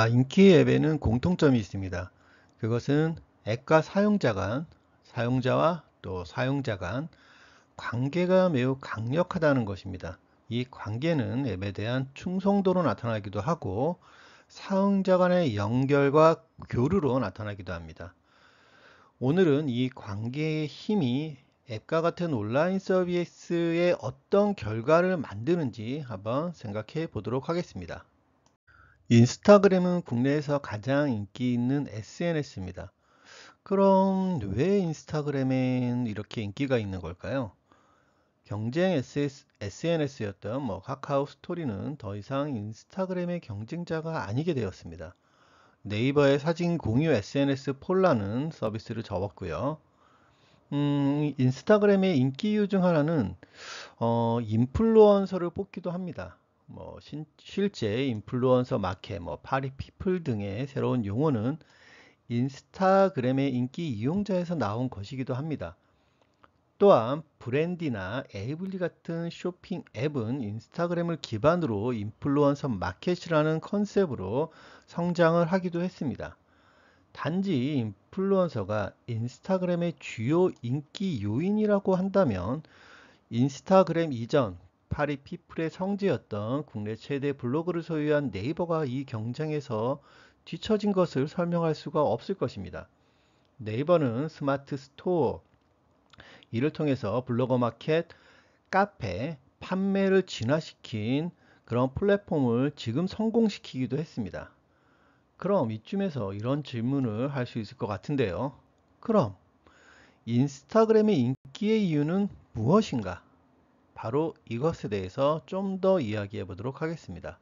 인기 앱에는 공통점이 있습니다. 그것은 앱과 사용자 간, 사용자와 또 사용자 간 관계가 매우 강력하다는 것입니다. 이 관계는 앱에 대한 충성도로 나타나기도 하고 사용자 간의 연결과 교류로 나타나기도 합니다. 오늘은 이 관계의 힘이 앱과 같은 온라인 서비스에 어떤 결과를 만드는지 한번 생각해 보도록 하겠습니다. 인스타그램은 국내에서 가장 인기 있는 SNS입니다. 그럼 왜 인스타그램엔 이렇게 인기가 있는 걸까요? 경쟁 SNS였던 카카오 스토리는 더 이상 인스타그램의 경쟁자가 아니게 되었습니다. 네이버의 사진 공유 SNS 폴라는 서비스를 접었고요. 인스타그램의 인기 이유 중 하나는 인플루언서를 뽑기도 합니다. 실제 인플루언서 마켓, 파리피플 등의 새로운 용어는 인스타그램의 인기 이용자에서 나온 것이기도 합니다. 또한 브랜디나 에이블리 같은 쇼핑 앱은 인스타그램을 기반으로 인플루언서 마켓이라는 컨셉으로 성장을 하기도 했습니다. 단지 인플루언서가 인스타그램의 주요 인기 요인이라고 한다면 인스타그램 이전 파리피플의 성지였던 국내 최대 블로그를 소유한 네이버가 이 경쟁에서 뒤처진 것을 설명할 수가 없을 것입니다. 네이버는 스마트 스토어, 이를 통해서 블로거 마켓, 카페, 판매를 진화시킨 그런 플랫폼을 지금 성공시키기도 했습니다. 그럼 이쯤에서 이런 질문을 할 수 있을 것 같은데요. 그럼 인스타그램의 인기의 이유는 무엇인가? 바로 이것에 대해서 좀 더 이야기해 보도록 하겠습니다.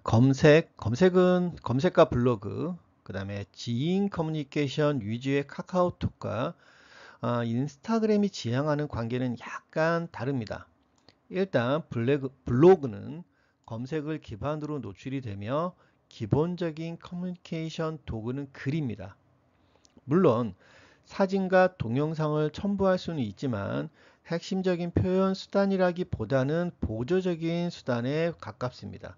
검색은 검색과 블로그, 그 다음에 지인 커뮤니케이션 위주의 카카오톡과 인스타그램이 지향하는 관계는 약간 다릅니다. 일단 블로그는 검색을 기반으로 노출이 되며 기본적인 커뮤니케이션 도구는 글입니다. 물론 사진과 동영상을 첨부할 수는 있지만 핵심적인 표현 수단이라기보다는 보조적인 수단에 가깝습니다.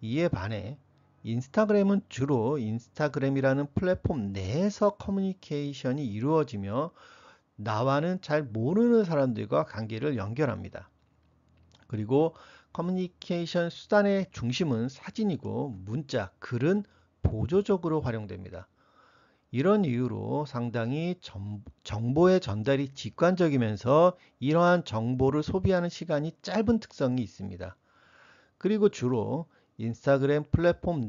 이에 반해 인스타그램은 주로 인스타그램이라는 플랫폼 내에서 커뮤니케이션이 이루어지며 나와는 잘 모르는 사람들과 관계를 연결합니다. 그리고 커뮤니케이션 수단의 중심은 사진이고 문자, 글은 보조적으로 활용됩니다. 이런 이유로 상당히 정보의 전달이 직관적이면서 이러한 정보를 소비하는 시간이 짧은 특성이 있습니다. 그리고 주로 인스타그램 플랫폼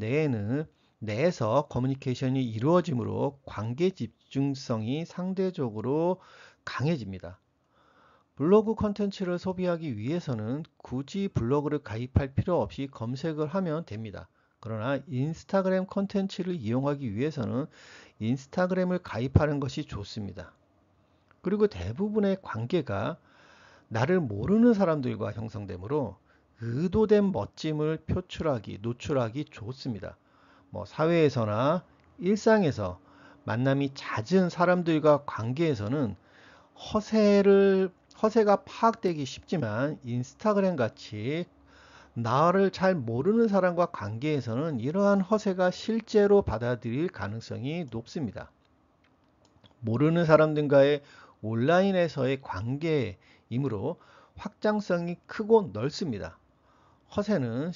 내에서 커뮤니케이션이 이루어지므로 관계 집중성이 상대적으로 강해집니다. 블로그 컨텐츠를 소비하기 위해서는 굳이 블로그를 가입할 필요 없이 검색을 하면 됩니다. 그러나 인스타그램 컨텐츠를 이용하기 위해서는 인스타그램을 가입하는 것이 좋습니다. 그리고 대부분의 관계가 나를 모르는 사람들과 형성되므로 의도된 멋짐을 노출하기 좋습니다. 사회에서나 일상에서 만남이 잦은 사람들과 관계에서는 허세가 파악되기 쉽지만 인스타그램 같이 나를 잘 모르는 사람과 관계에서는 이러한 허세가 실제로 받아들일 가능성이 높습니다. 모르는 사람들과의 온라인에서의 관계이므로 확장성이 크고 넓습니다. 허세는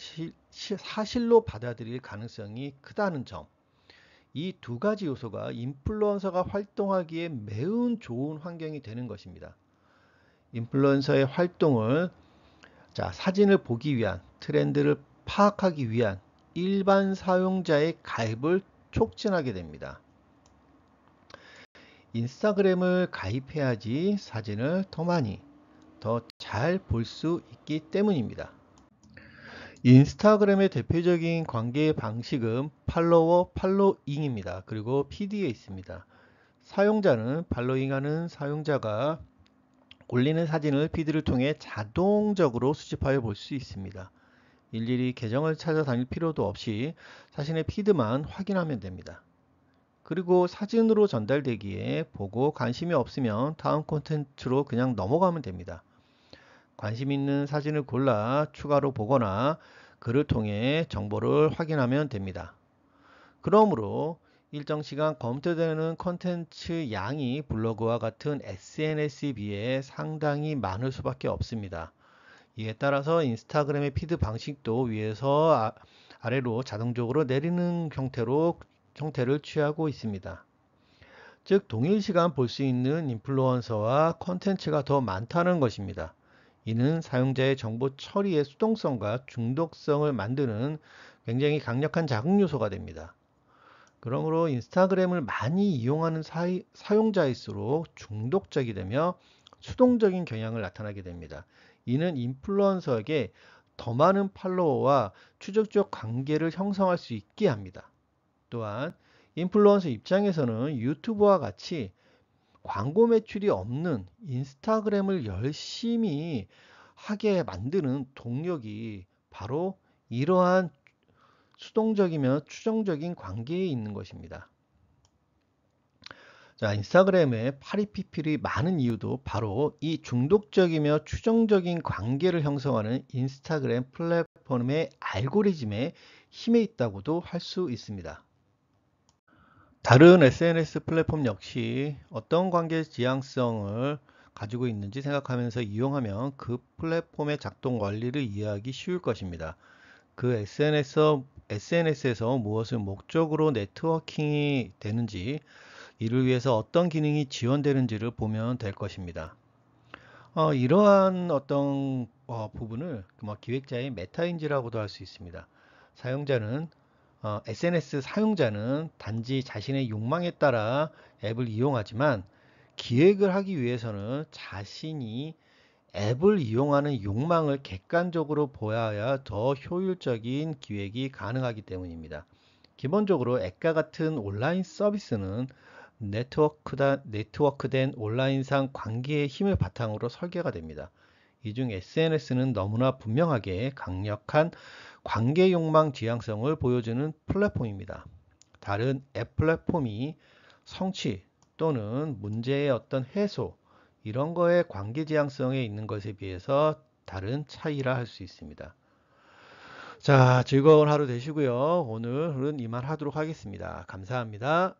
사실로 받아들일 가능성이 크다는 점. 이 두 가지 요소가 인플루언서가 활동하기에 매우 좋은 환경이 되는 것입니다. 인플루언서의 활동을 사진을 보기 위한, 트렌드를 파악하기 위한 일반 사용자의 가입을 촉진하게 됩니다. 인스타그램을 가입해야지 사진을 더 많이, 더 잘 볼 수 있기 때문입니다. 인스타그램의 대표적인 관계 방식은 팔로잉입니다. 그리고 PD에 있습니다. 사용자는 팔로잉하는 사용자가 올리는 사진을 피드를 통해 자동적으로 수집하여 볼 수 있습니다. 일일이 계정을 찾아다닐 필요도 없이 자신의 피드만 확인하면 됩니다. 그리고 사진으로 전달되기에 보고 관심이 없으면 다음 콘텐츠로 그냥 넘어가면 됩니다. 관심 있는 사진을 골라 추가로 보거나 그를 통해 정보를 확인하면 됩니다. 그러므로 일정 시간 검토되는 콘텐츠 양이 블로그와 같은 SNS에 비해 상당히 많을 수밖에 없습니다. 이에 따라서 인스타그램의 피드 방식도 위에서 아래로 자동적으로 내리는 형태를 취하고 있습니다. 즉 동일 시간 볼 수 있는 인플루언서와 콘텐츠가 더 많다는 것입니다. 이는 사용자의 정보 처리의 수동성과 중독성을 만드는 굉장히 강력한 자극 요소가 됩니다. 그러므로 인스타그램을 많이 이용하는 사용자일수록 중독적이 되며 수동적인 경향을 나타나게 됩니다. 이는 인플루언서에게 더 많은 팔로워와 추적적 관계를 형성할 수 있게 합니다. 또한 인플루언서 입장에서는 유튜브와 같이 광고 매출이 없는 인스타그램을 열심히 하게 만드는 동력이 바로 이러한 수동적이며 추정적인 관계에 있는 것입니다. 자, 인스타그램에 파리피플이 많은 이유도 바로 이 중독적이며 추정적인 관계를 형성하는 인스타그램 플랫폼의 알고리즘의 힘에 있다고도 할 수 있습니다. 다른 SNS 플랫폼 역시 어떤 관계 지향성을 가지고 있는지 생각하면서 이용하면 그 플랫폼의 작동 원리를 이해하기 쉬울 것입니다. 그 SNS에서 무엇을 목적으로 네트워킹이 되는지, 이를 위해서 어떤 기능이 지원되는지를 보면 될 것입니다. 이러한 어떤 부분을 기획자의 메타인지라고도 할 수 있습니다. SNS 사용자는 단지 자신의 욕망에 따라 앱을 이용하지만 기획을 하기 위해서는 자신이 앱을 이용하는 욕망을 객관적으로 보아야 더 효율적인 기획이 가능하기 때문입니다. 기본적으로 앱과 같은 온라인 서비스는 네트워크된 온라인상 관계의 힘을 바탕으로 설계가 됩니다. 이 중 SNS는 너무나 분명하게 강력한 관계 욕망 지향성을 보여주는 플랫폼입니다. 다른 앱 플랫폼이 성취 또는 문제의 어떤 해소, 이런 거에 관계 지향성에 있는 것에 비해서 다른 차이라 할 수 있습니다. 자, 즐거운 하루 되시고요. 오늘은 이만 하도록 하겠습니다. 감사합니다.